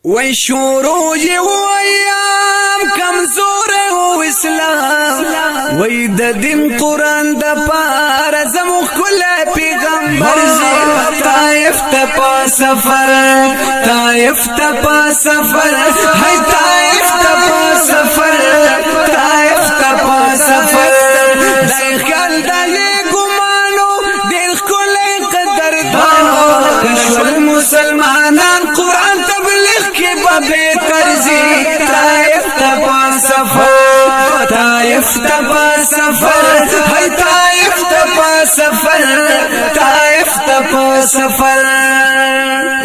وی شروع ایام کمزور او اسلام وی د دین قرآن د پار زمو کل پیغمبر زی طائف تپا سفر طائف تپا سفر ہے طائف تپا سفر طائف تپا سفر دای خیال دای گمانو دل کل قدر دانو کشور مسلمانان قرآن بے ترزی طائف تپا سفر طائف تپا سفر ہے طائف تپا سفر طائف تپا سفر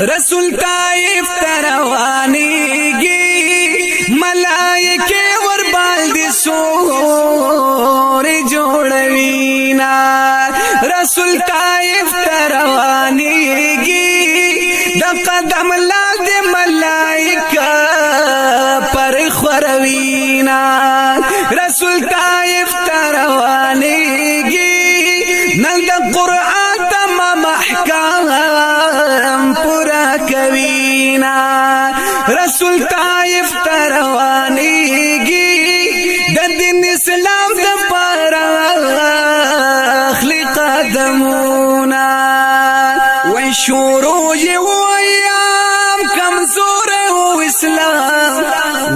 رسول طائف تروانی گی ملائکے وربال دی سور جوڑوینا رسول طائف تروانی گی دا قدم لاد ملائکہ پر خوروینا رسول طائف تروانیگی نل دا قرآن تمام احکام پورا کوینا رسول طائف تروانیگی دا دین اسلام دا پارا اخلی قدمونا وی شروع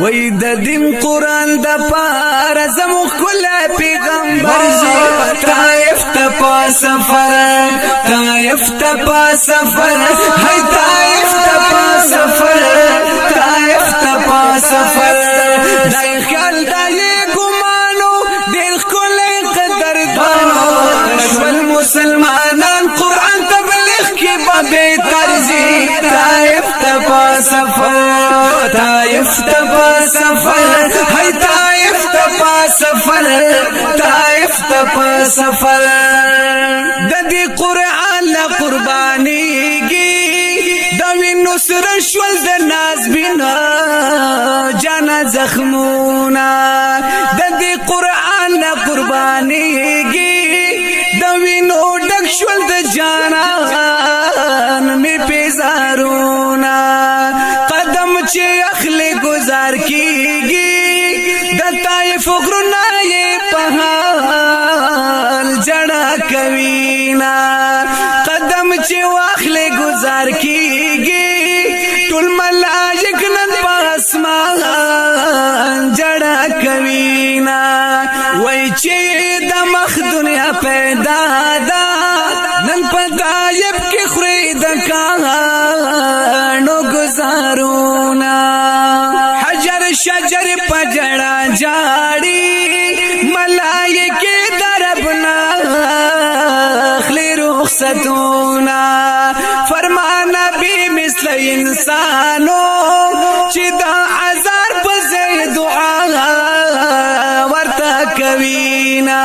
وی د دین قرآن د پار زمو کل پیغمبر زی طائف تپا سفر طائف تپا سفر ہے طائف تپا سفر طائف تپا سفر دای خیال دای گمانو دل کل قدر دانو کشور مسلمانان قرآن تبلیغ کی بے ترزی طائف تپا سفر طائف تپا سفر ہے طائف تپا سفر طائف تپا سفر ددی قرآن لا قربانی گی دوی نصر شول د ناز بنا جانا زخمونا ددی قرآن لا قربانی گی دوی نو ډک شول د جانا می پیزارونا قدم چه اخلی گزار کیگی دا طائف غرنا یہ پہال جڑا کوینا قدم چه اخلی گزار کیگی ٹول ملائک نن پاسمان جڑا کوینا وی چه دا مخ دنیا پیدا دا نن پا طائف کی خرید کانو گزارونا حجر شجر پجڑا جاڑی ملائکے دربنا خلی رخصتونا فرمانا بھی مثل انسانو چی دا عذار پزی دعا ورطا کوینا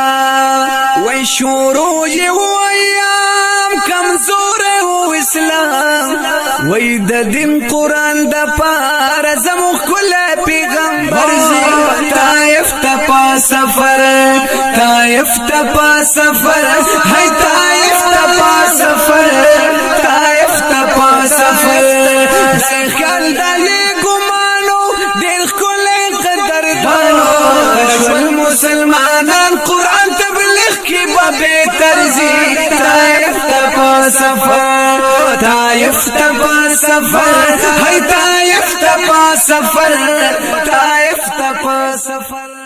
وی شروع ایام کمزور او اسلام وی د دین قرآن د پار زمو کل پیغمبر زی طائف تپا سفر طائف تپا سفر ہے طائف تپا سفر طائف تپا سفر دای خیال دای گمانو دل کل قدر دانو کشور مسلمانان قرآن تبلیغ کی بے ترزی طائف تپا سفر طائف تپا سفر ہے طائف تپا سفر طائف تپا سفر